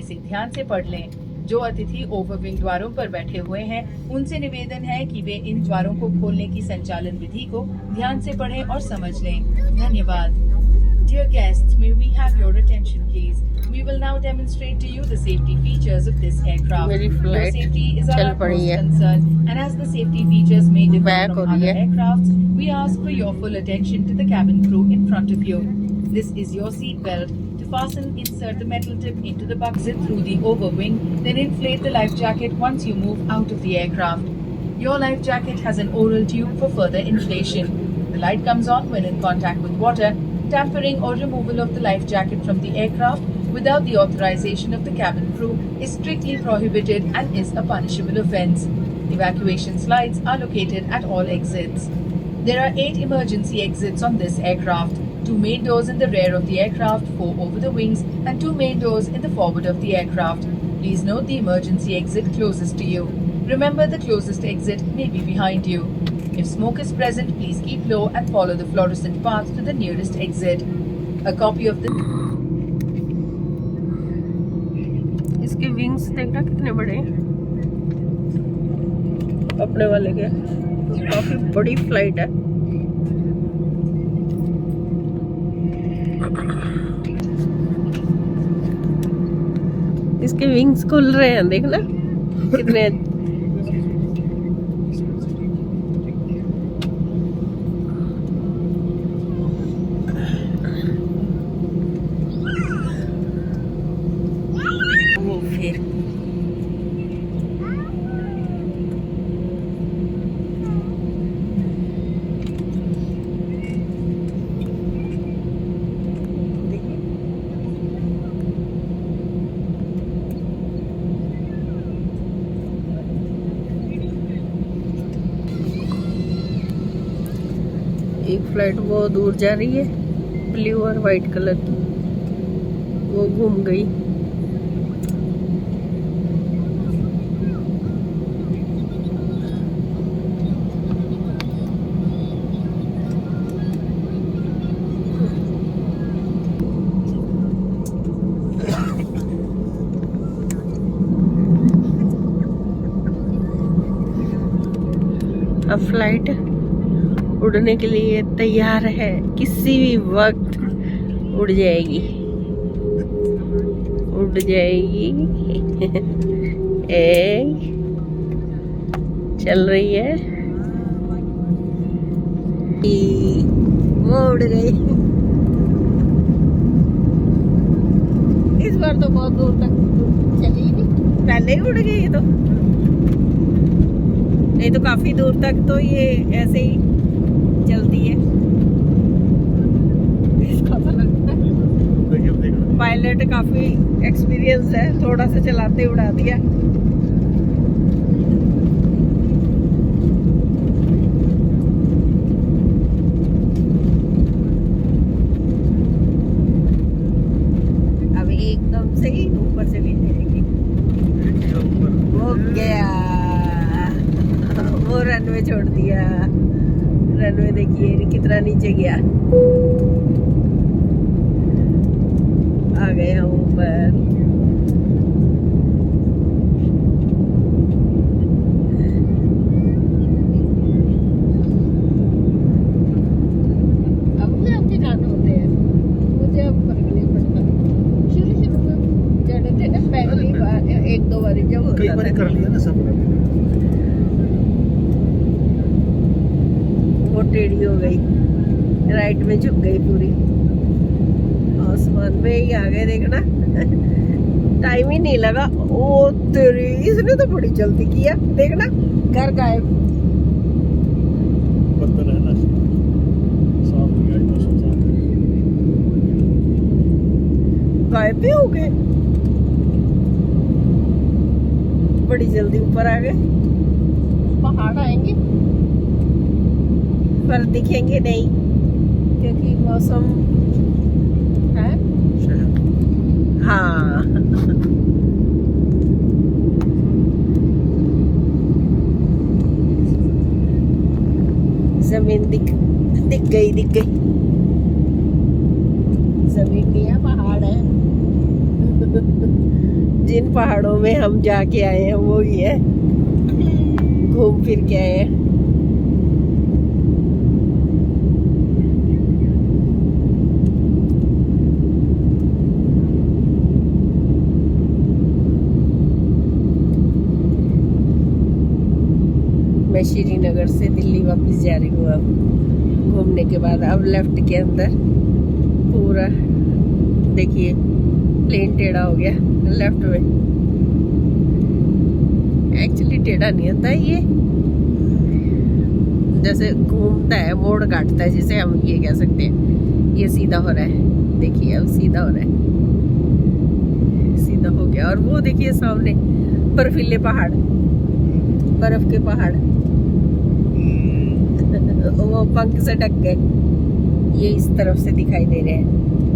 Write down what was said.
इसे ध्यान से पढ़ लें। जो अतिथि ओवरविंग द्वारों पर बैठे हुए हैं, उनसे निवेदन है कि वे इन द्वारों को खोलने की संचालन विधि को ध्यान से पढ़ें और समझ लें। धन्यवाद। Dear guests, may we have your attention, please? We will now demonstrate to you the safety features of this aircraft. मेरी Your flight safety is our चल पड़ी utmost है। concern, and as the safety features may differ Back from हो रही other है। aircrafts, we ask for your full attention to the cabin crew in front of you. This is your seat belt. To fasten, insert the metal tip into the bucket through the overwing, then inflate the life jacket once you move out of the aircraft. Your life jacket has an oral tube for further inflation. The light comes on when in contact with water. Tampering or removal of the life jacket from the aircraft without the authorization of the cabin crew is strictly prohibited and is a punishable offence. Evacuation slides are located at all exits. There are 8 emergency exits on this aircraft. 2 main doors in the rear of the aircraft, 4 over the wings, and 2 main doors in the forward of the aircraft. Please note the emergency exit closest to you. Remember, the closest exit may be behind you. If smoke is present, please keep low and follow the fluorescent path to the nearest exit. A copy of the इसके wings देखना कितने बड़े हैं अपने वाले के। काफी बड़ी फ्लाइट है। इसके विंग्स खुल रहे हैं, देखना कितने। वो फिर एक फ्लाइट बहुत दूर जा रही है, ब्लू और वाइट कलर की, वो घूम गई। अब फ्लाइट उड़ने के लिए तैयार है, किसी भी वक्त उड़ जाएगी, उड़ जाएगी। चल रही है, वो उड़ गई। इस बार तो बहुत दूर तक चली नहीं, पहले ही उड़ गई तो, नहीं तो काफी दूर तक तो ये ऐसे ही चलती है। इसका तो लगता है पायलट काफी एक्सपीरियंस है, थोड़ा सा चलाते उड़ा दिया। अब एकदम से ही ऊपर चली जाएगी। हो गया, वो रनवे छोड़ दिया। रनवे देखिए कितना नीचे गया। आ गए हम ऊपर। अब मुझे आपके गाने होते हैं, मुझे अब फर्क नहीं पड़ता। शुरू में चढ़े थे ना, पहली बार 1-2 बार जब कई बार कर लिया ना सब। वो टेढ़ी हो गई, राइट में झुक गई पूरी, आसमान में ही आ गए। देखना टाइम ही नहीं लगा। ओ तेरी, इसने तो बड़ी जल्दी किया। देखना घर गायब। बर्तन है ना साफ किया, इतना सोचा गायब भी हो गए, बड़ी जल्दी ऊपर आ गए। पहाड़ आएंगे पर दिखेंगे नहीं, क्योंकि मौसम है। हाँ जमीन दिख गई। जमीन नहीं है, पहाड़ है। जिन पहाड़ों में हम जाके आए हैं वो ही है, घूम फिर के आए हैं। मैं श्रीनगर से दिल्ली वापस जा रही हूँ अब घूमने के बाद। अब लेफ्ट के अंदर पूरा देखिए प्लेन टेढ़ा हो गया लेफ्ट में। एक्चुअली टेढ़ा नहीं होता है ये, जैसे घूमता है मोड़ काटता है जिसे हम ये कह सकते हैं। ये सीधा हो रहा है, देखिए अब सीधा हो रहा है, सीधा हो गया। और वो देखिए सामने बर्फीले पहाड़, बर्फ के पहाड़ वो पंख से ढक गए, ये इस तरफ से दिखाई दे रहे हैं।